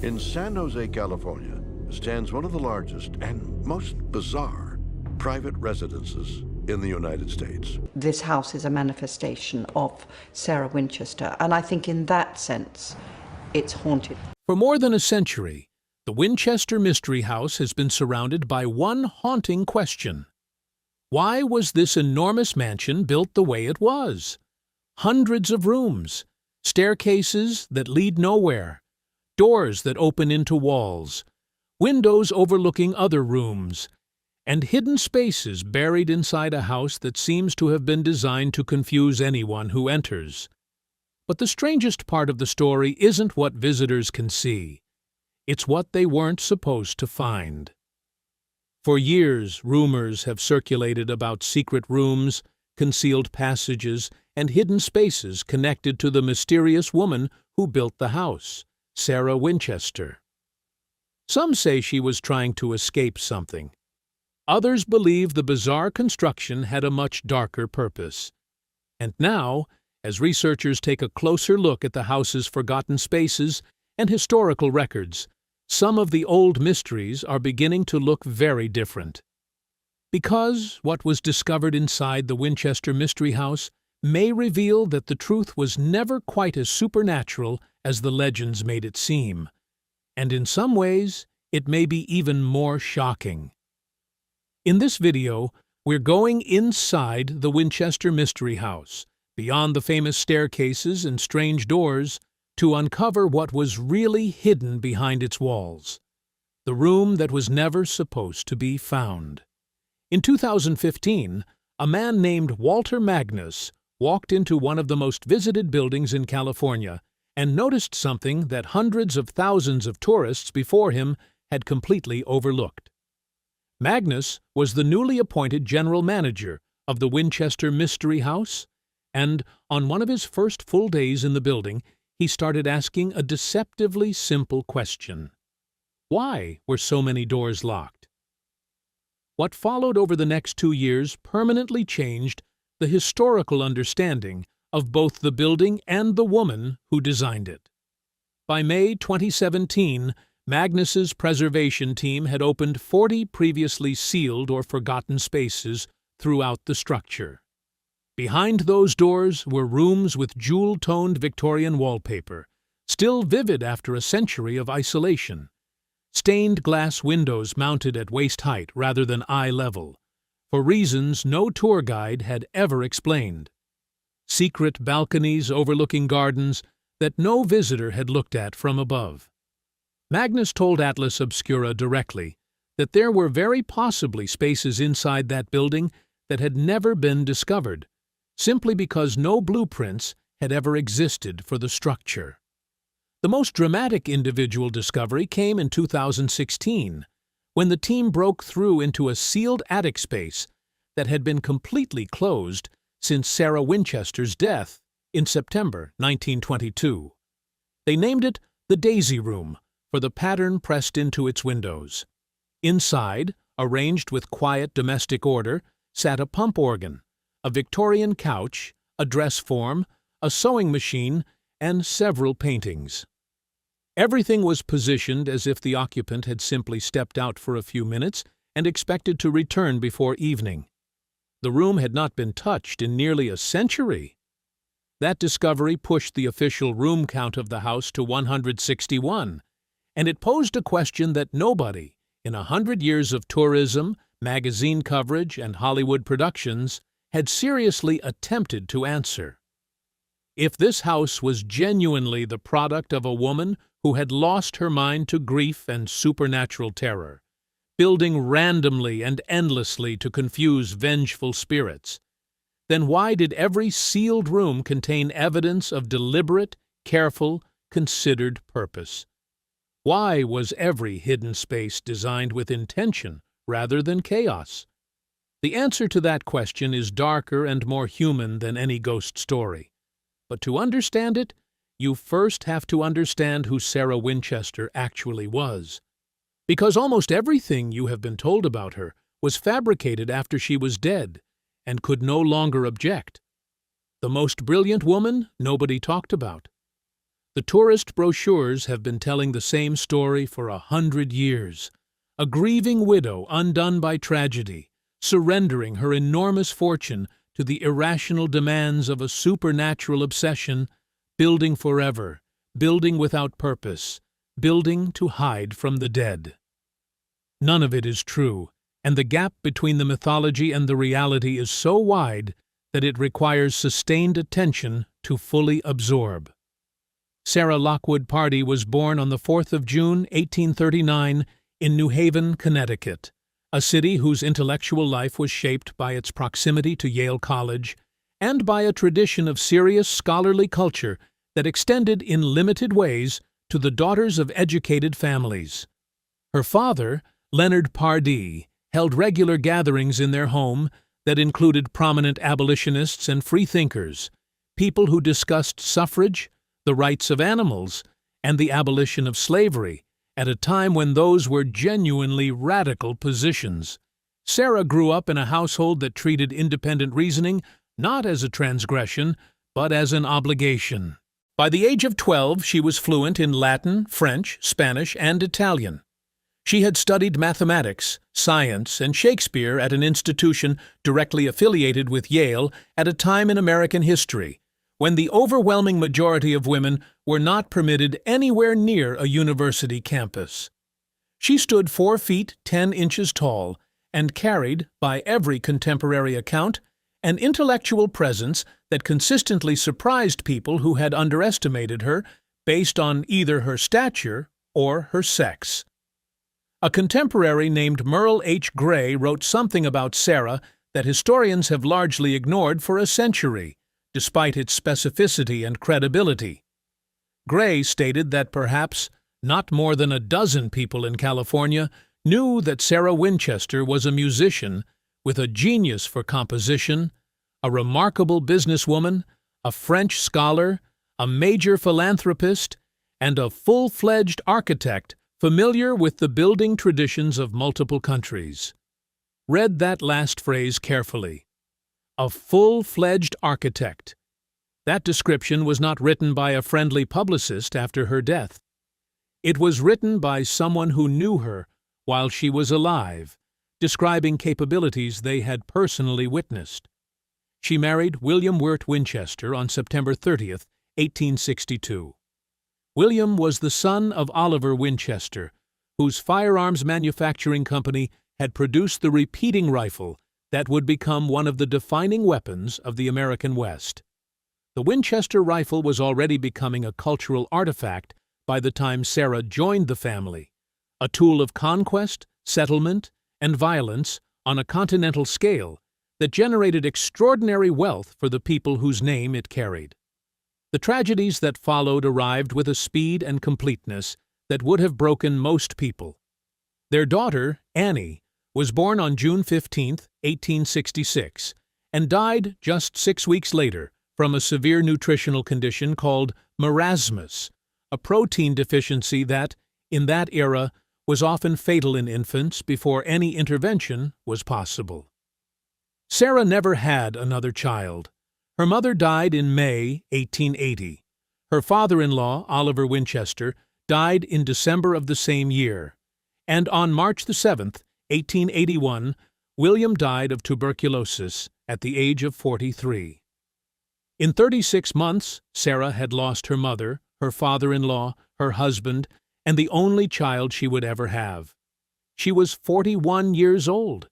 In San Jose, California, stands one of the largest and most bizarre private residences in the United States. This house is a manifestation of Sarah Winchester, and I think in that sense, it's haunted. For more than a century, the Winchester Mystery House has been surrounded by one haunting question. Why was this enormous mansion built the way it was? Hundreds of rooms, staircases that lead nowhere, doors that open into walls, windows overlooking other rooms, and hidden spaces buried inside a house that seems to have been designed to confuse anyone who enters. But the strangest part of the story isn't what visitors can see. It's what they weren't supposed to find. For years, rumors have circulated about secret rooms, concealed passages, and hidden spaces connected to the mysterious woman who built the house, Sarah Winchester. Some say she was trying to escape something. Others believe the bizarre construction had a much darker purpose. And now, as researchers take a closer look at the house's forgotten spaces and historical records, some of the old mysteries are beginning to look very different. Because what was discovered inside the Winchester Mystery House may reveal that the truth was never quite as supernatural as the legends made it seem. And in some ways, it may be even more shocking. In this video, we're going inside the Winchester Mystery House, beyond the famous staircases and strange doors, to uncover what was really hidden behind its walls. The room that was never supposed to be found. In 2015, a man named Walter Magnus walked into one of the most visited buildings in California and noticed something that hundreds of thousands of tourists before him had completely overlooked. Magnus was the newly appointed general manager of the Winchester Mystery House, and on one of his first full days in the building, he started asking a deceptively simple question. Why were so many doors locked? What followed over the next 2 years permanently changed the historical understanding of both the building and the woman who designed it. By May 2017, Magnus's preservation team had opened 40 previously sealed or forgotten spaces throughout the structure. Behind those doors were rooms with jewel-toned Victorian wallpaper, still vivid after a century of isolation. Stained glass windows mounted at waist height rather than eye level, for reasons no tour guide had ever explained. Secret balconies overlooking gardens that no visitor had looked at from above. Magnus told Atlas Obscura directly that there were very possibly spaces inside that building that had never been discovered, simply because no blueprints had ever existed for the structure. The most dramatic individual discovery came in 2016, when the team broke through into a sealed attic space that had been completely closed since Sarah Winchester's death in September 1922. They named it the Daisy Room for the pattern pressed into its windows. Inside, arranged with quiet domestic order, sat a pump organ, a Victorian couch, a dress form, a sewing machine, and several paintings. Everything was positioned as if the occupant had simply stepped out for a few minutes and expected to return before evening. The room had not been touched in nearly a century. That discovery pushed the official room count of the house to 161, and it posed a question that nobody, in 100 years of tourism, magazine coverage, and Hollywood productions, had seriously attempted to answer. If this house was genuinely the product of a woman who had lost her mind to grief and supernatural terror, building randomly and endlessly to confuse vengeful spirits, then why did every sealed room contain evidence of deliberate, careful, considered purpose? Why was every hidden space designed with intention rather than chaos? The answer to that question is darker and more human than any ghost story. But to understand it, you first have to understand who Sarah Winchester actually was. Because almost everything you have been told about her was fabricated after she was dead and could no longer object. The most brilliant woman nobody talked about. The tourist brochures have been telling the same story for 100 years. A grieving widow undone by tragedy, surrendering her enormous fortune to the irrational demands of a supernatural obsession, building forever, building without purpose, building to hide from the dead. None of it is true, and the gap between the mythology and the reality is so wide that it requires sustained attention to fully absorb. Sarah Lockwood Pardee was born on the 4th of June, 1839, in New Haven, Connecticut, a city whose intellectual life was shaped by its proximity to Yale College and by a tradition of serious scholarly culture that extended in limited ways to the daughters of educated families. Her father, Leonard Pardee, held regular gatherings in their home that included prominent abolitionists and freethinkers, people who discussed suffrage, the rights of animals, and the abolition of slavery, at a time when those were genuinely radical positions. Sarah grew up in a household that treated independent reasoning not as a transgression, but as an obligation. By the age of 12, she was fluent in Latin, French, Spanish, and Italian. She had studied mathematics, science, and Shakespeare at an institution directly affiliated with Yale at a time in American history when the overwhelming majority of women were not permitted anywhere near a university campus. She stood 4 feet 10 inches tall and carried, by every contemporary account, an intellectual presence that consistently surprised people who had underestimated her based on either her stature or her sex. A contemporary named Merle H. Gray wrote something about Sarah that historians have largely ignored for a century, despite its specificity and credibility. Gray stated that perhaps not more than a dozen people in California knew that Sarah Winchester was a musician with a genius for composition, a remarkable businesswoman, a French scholar, a major philanthropist, and a full-fledged architect familiar with the building traditions of multiple countries. Read that last phrase carefully. A full-fledged architect. That description was not written by a friendly publicist after her death. It was written by someone who knew her while she was alive, describing capabilities they had personally witnessed. She married William Wirt Winchester on September 30th, 1862. William was the son of Oliver Winchester, whose firearms manufacturing company had produced the repeating rifle that would become one of the defining weapons of the American West. The Winchester rifle was already becoming a cultural artifact by the time Sarah joined the family, a tool of conquest, settlement, and violence on a continental scale that generated extraordinary wealth for the people whose name it carried. The tragedies that followed arrived with a speed and completeness that would have broken most people. Their daughter, Annie, was born on June 15, 1866, and died just 6 weeks later from a severe nutritional condition called marasmus, a protein deficiency that, in that era, was often fatal in infants before any intervention was possible. Sarah never had another child. Her mother died in May 1880. Her father-in-law, Oliver Winchester, died in December of the same year, and on March the 7th, 1881, William died of tuberculosis at the age of 43. In 36 months, Sarah had lost her mother, her father-in-law, her husband, and the only child she would ever have. She was 41 years old.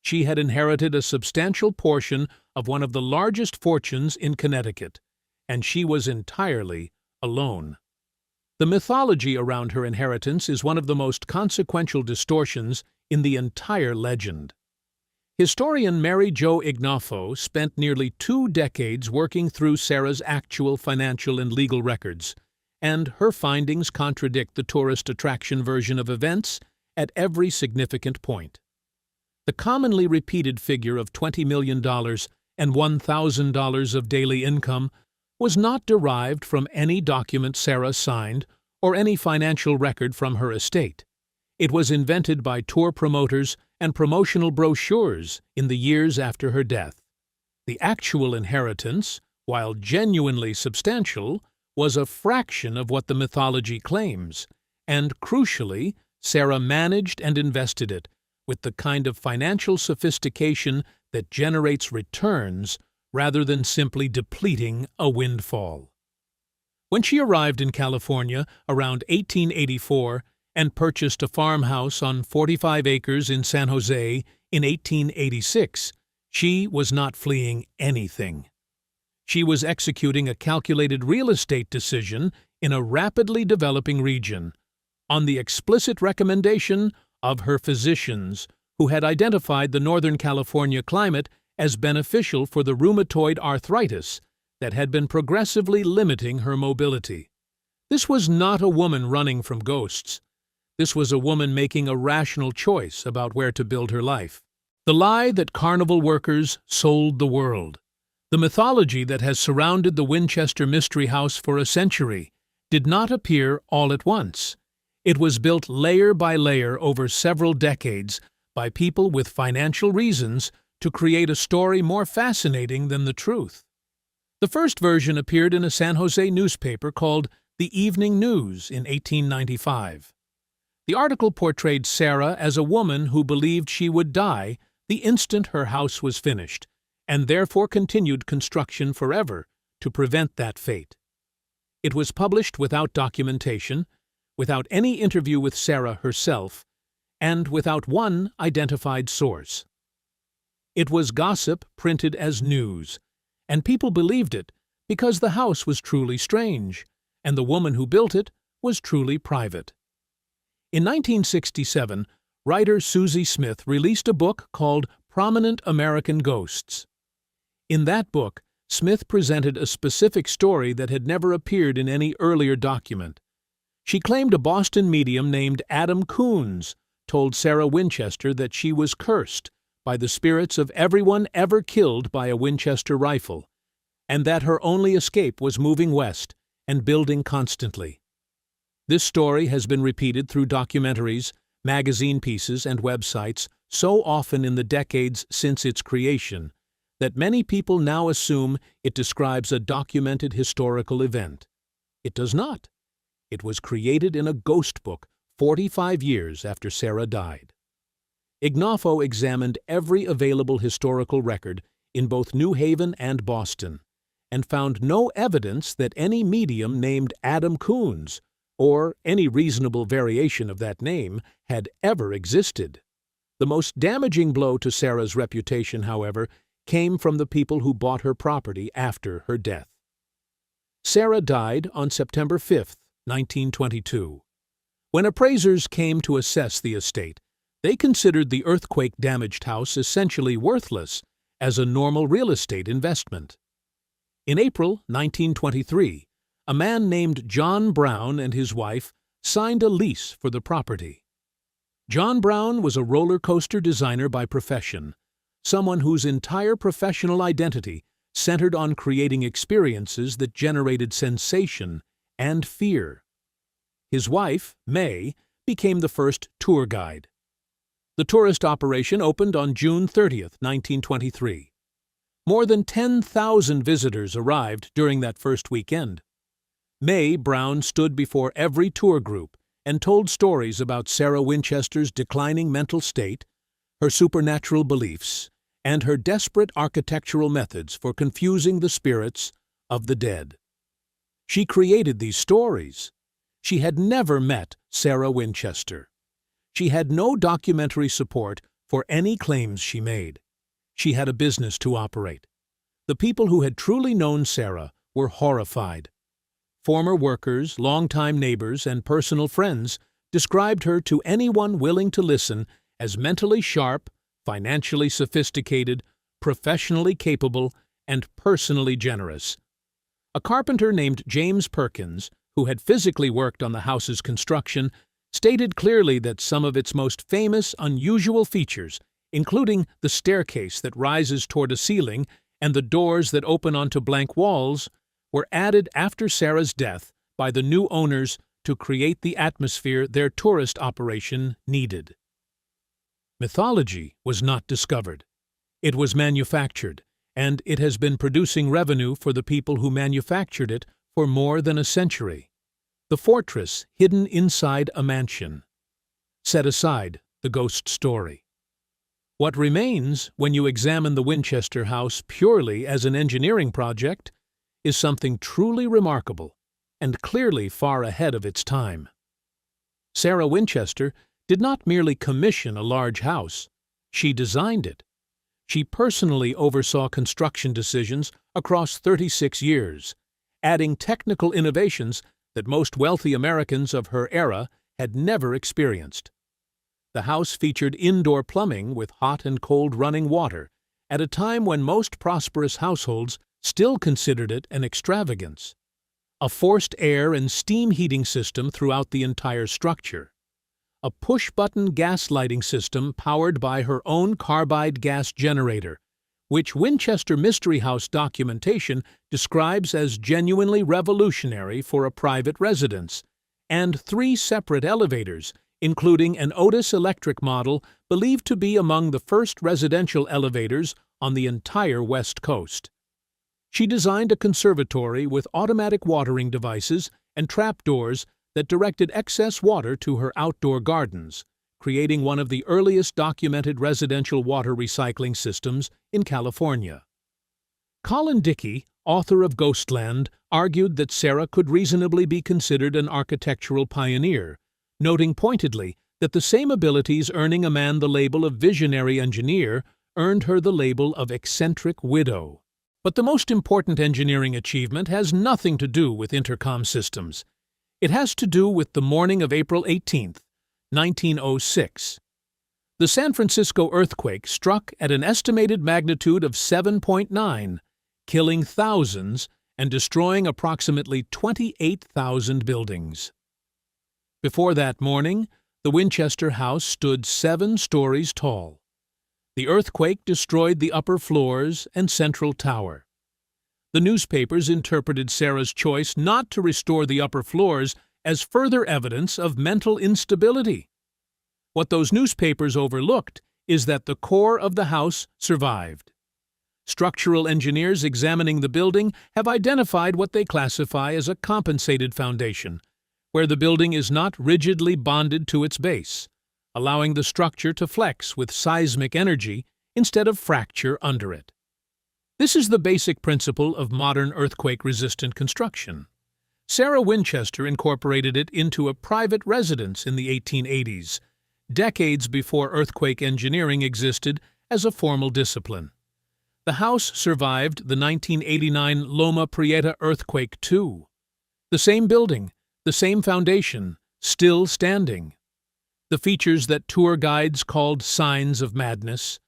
She had inherited a substantial portion of one of the largest fortunes in Connecticut, and she was entirely alone. The mythology around her inheritance is one of the most consequential distortions in the entire legend. Historian Mary Jo Ignoffo spent nearly 2 decades working through Sarah's actual financial and legal records, and her findings contradict the tourist attraction version of events at every significant point. The commonly repeated figure of $20 million and $1,000 of daily income was not derived from any document Sarah signed or any financial record from her estate. It was invented by tour promoters and promotional brochures in the years after her death. The actual inheritance, while genuinely substantial, was a fraction of what the mythology claims, and crucially, Sarah managed and invested it with the kind of financial sophistication that generates returns rather than simply depleting a windfall. When she arrived in California around 1884 and purchased a farmhouse on 45 acres in San Jose in 1886, she was not fleeing anything. She was executing a calculated real estate decision in a rapidly developing region, on the explicit recommendation of her physicians, who had identified the Northern California climate as beneficial for the rheumatoid arthritis that had been progressively limiting her mobility. This was not a woman running from ghosts. This was a woman making a rational choice about where to build her life. The lie that carnival workers sold the world, the mythology that has surrounded the Winchester Mystery House for a century, did not appear all at once. It was built layer by layer over several decades by people with financial reasons to create a story more fascinating than the truth. The first version appeared in a San Jose newspaper called The Evening News in 1895. The article portrayed Sarah as a woman who believed she would die the instant her house was finished, and therefore continued construction forever to prevent that fate. It was published without documentation, without any interview with Sarah herself, and without one identified source. It was gossip printed as news, and people believed it because the house was truly strange, and the woman who built it was truly private. In 1967, writer Susie Smith released a book called Prominent American Ghosts. In that book, Smith presented a specific story that had never appeared in any earlier document. She claimed a Boston medium named Adam Coons told Sarah Winchester that she was cursed by the spirits of everyone ever killed by a Winchester rifle, and that her only escape was moving west and building constantly. This story has been repeated through documentaries, magazine pieces, and websites so often in the decades since its creation that many people now assume it describes a documented historical event. It does not. It was created in a ghost book 45 years after Sarah died. Ignafo examined every available historical record in both New Haven and Boston, and found no evidence that any medium named Adam Coons, or any reasonable variation of that name, had ever existed. The most damaging blow to Sarah's reputation, however, came from the people who bought her property after her death. Sarah died on September 5, 1922. When appraisers came to assess the estate, they considered the earthquake-damaged house essentially worthless as a normal real estate investment. In April 1923, a man named John Brown and his wife signed a lease for the property. John Brown was a roller coaster designer by profession, someone whose entire professional identity centered on creating experiences that generated sensation and fear. His wife, May, became the first tour guide. The tourist operation opened on June 30, 1923. More than 10,000 visitors arrived during that first weekend. May Brown stood before every tour group and told stories about Sarah Winchester's declining mental state, her supernatural beliefs, and her desperate architectural methods for confusing the spirits of the dead. She created these stories. She had never met Sarah Winchester. She had no documentary support for any claims she made. She had a business to operate. The people who had truly known Sarah were horrified. Former workers, longtime neighbors, and personal friends described her to anyone willing to listen as mentally sharp, financially sophisticated, professionally capable, and personally generous. A carpenter named James Perkins, who had physically worked on the house's construction, stated clearly that some of its most famous, unusual features, including the staircase that rises toward a ceiling and the doors that open onto blank walls, were added after Sarah's death by the new owners to create the atmosphere their tourist operation needed. Mythology was not discovered. It was manufactured, and it has been producing revenue for the people who manufactured it for more than a century. The fortress hidden inside a mansion. Set aside the ghost story. What remains when you examine the Winchester House purely as an engineering project is something truly remarkable and clearly far ahead of its time. Sarah Winchester did not merely commission a large house, she designed it. She personally oversaw construction decisions across 36 years, adding technical innovations that most wealthy Americans of her era had never experienced. The house featured indoor plumbing with hot and cold running water at a time when most prosperous households still considered it an extravagance. A forced air and steam heating system throughout the entire structure. A push-button gas lighting system powered by her own carbide gas generator, which Winchester Mystery House documentation describes as genuinely revolutionary for a private residence, and 3 separate elevators, including an Otis electric model believed to be among the first residential elevators on the entire West Coast. She designed a conservatory with automatic watering devices and trapdoors that directed excess water to her outdoor gardens, creating one of the earliest documented residential water recycling systems in California. Colin Dickey, author of Ghostland, argued that Sarah could reasonably be considered an architectural pioneer, noting pointedly that the same abilities earning a man the label of visionary engineer earned her the label of eccentric widow. But the most important engineering achievement has nothing to do with intercom systems. It has to do with the morning of April 18, 1906. The San Francisco earthquake struck at an estimated magnitude of 7.9, killing thousands and destroying approximately 28,000 buildings. Before that morning, the Winchester House stood 7 stories tall. The earthquake destroyed the upper floors and central tower. The newspapers interpreted Sarah's choice not to restore the upper floors as further evidence of mental instability. What those newspapers overlooked is that the core of the house survived. Structural engineers examining the building have identified what they classify as a compensated foundation, where the building is not rigidly bonded to its base, allowing the structure to flex with seismic energy instead of fracture under it. This is the basic principle of modern earthquake-resistant construction. Sarah Winchester incorporated it into a private residence in the 1880s, decades before earthquake engineering existed as a formal discipline. The house survived the 1989 Loma Prieta earthquake too. The same building, the same foundation, still standing. The features that tour guides called signs of madness,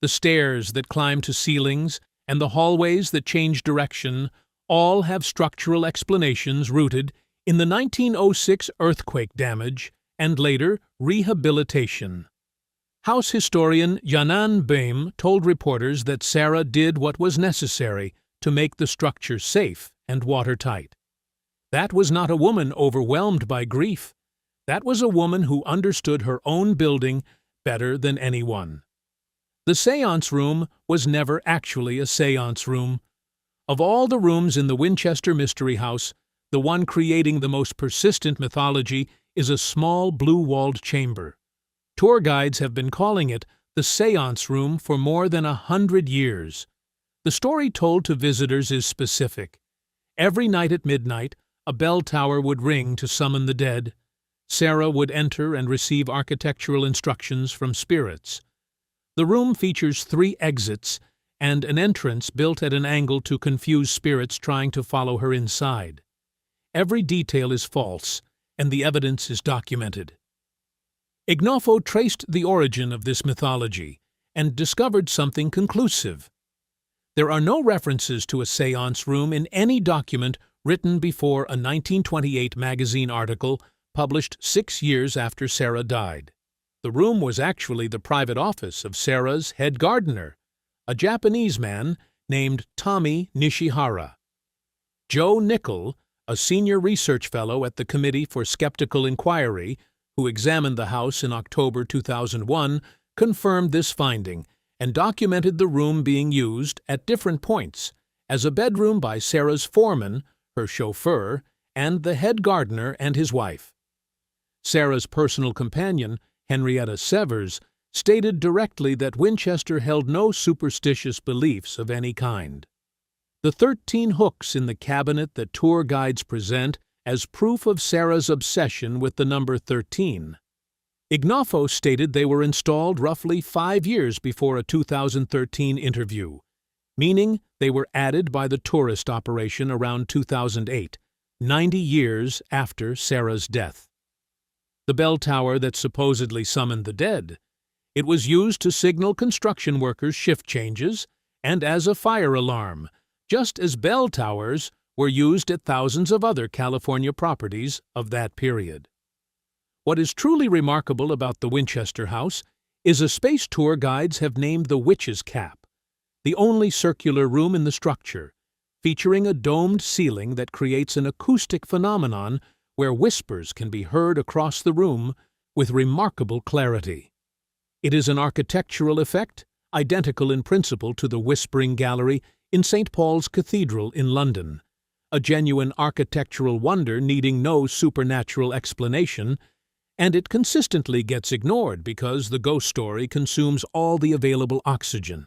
the stairs that climb to ceilings, and the hallways that change direction all have structural explanations rooted in the 1906 earthquake damage and later rehabilitation. House historian Yanan Baim told reporters that Sarah did what was necessary to make the structure safe and watertight. That was not a woman overwhelmed by grief. That was a woman who understood her own building better than anyone. The séance room was never actually a séance room. Of all the rooms in the Winchester Mystery House, the one creating the most persistent mythology is a small blue-walled chamber. Tour guides have been calling it the séance room for more than 100 years. The story told to visitors is specific. Every night at midnight, a bell tower would ring to summon the dead. Sarah would enter and receive architectural instructions from spirits. The room features 3 exits and an entrance built at an angle to confuse spirits trying to follow her inside. Every detail is false, and the evidence is documented. Ignofo traced the origin of this mythology and discovered something conclusive. There are no references to a séance room in any document written before a 1928 magazine article published 6 years after Sarah died. The room was actually the private office of Sarah's head gardener, a Japanese man named Tommy Nishihara. Joe Nickel, a senior research fellow at the Committee for Skeptical Inquiry, who examined the house in October 2001, confirmed this finding and documented the room being used at different points as a bedroom by Sarah's foreman, her chauffeur, and the head gardener and his wife. Sarah's personal companion, Henrietta Severs, stated directly that Winchester held no superstitious beliefs of any kind. The 13 hooks in the cabinet that tour guides present as proof of Sarah's obsession with the number 13. Ignoffo stated they were installed roughly 5 years before a 2013 interview, meaning they were added by the tourist operation around 2008, 90 years after Sarah's death. The bell tower that supposedly summoned the dead. It was used to signal construction workers' shift changes and as a fire alarm, just as bell towers were used at thousands of other California properties of that period. What is truly remarkable about the Winchester House is a space tour guides have named the Witch's Cap, the only circular room in the structure, featuring a domed ceiling that creates an acoustic phenomenon where whispers can be heard across the room with remarkable clarity. It is an architectural effect identical in principle to the Whispering Gallery in St. Paul's Cathedral in London, a genuine architectural wonder needing no supernatural explanation, and it consistently gets ignored because the ghost story consumes all the available oxygen,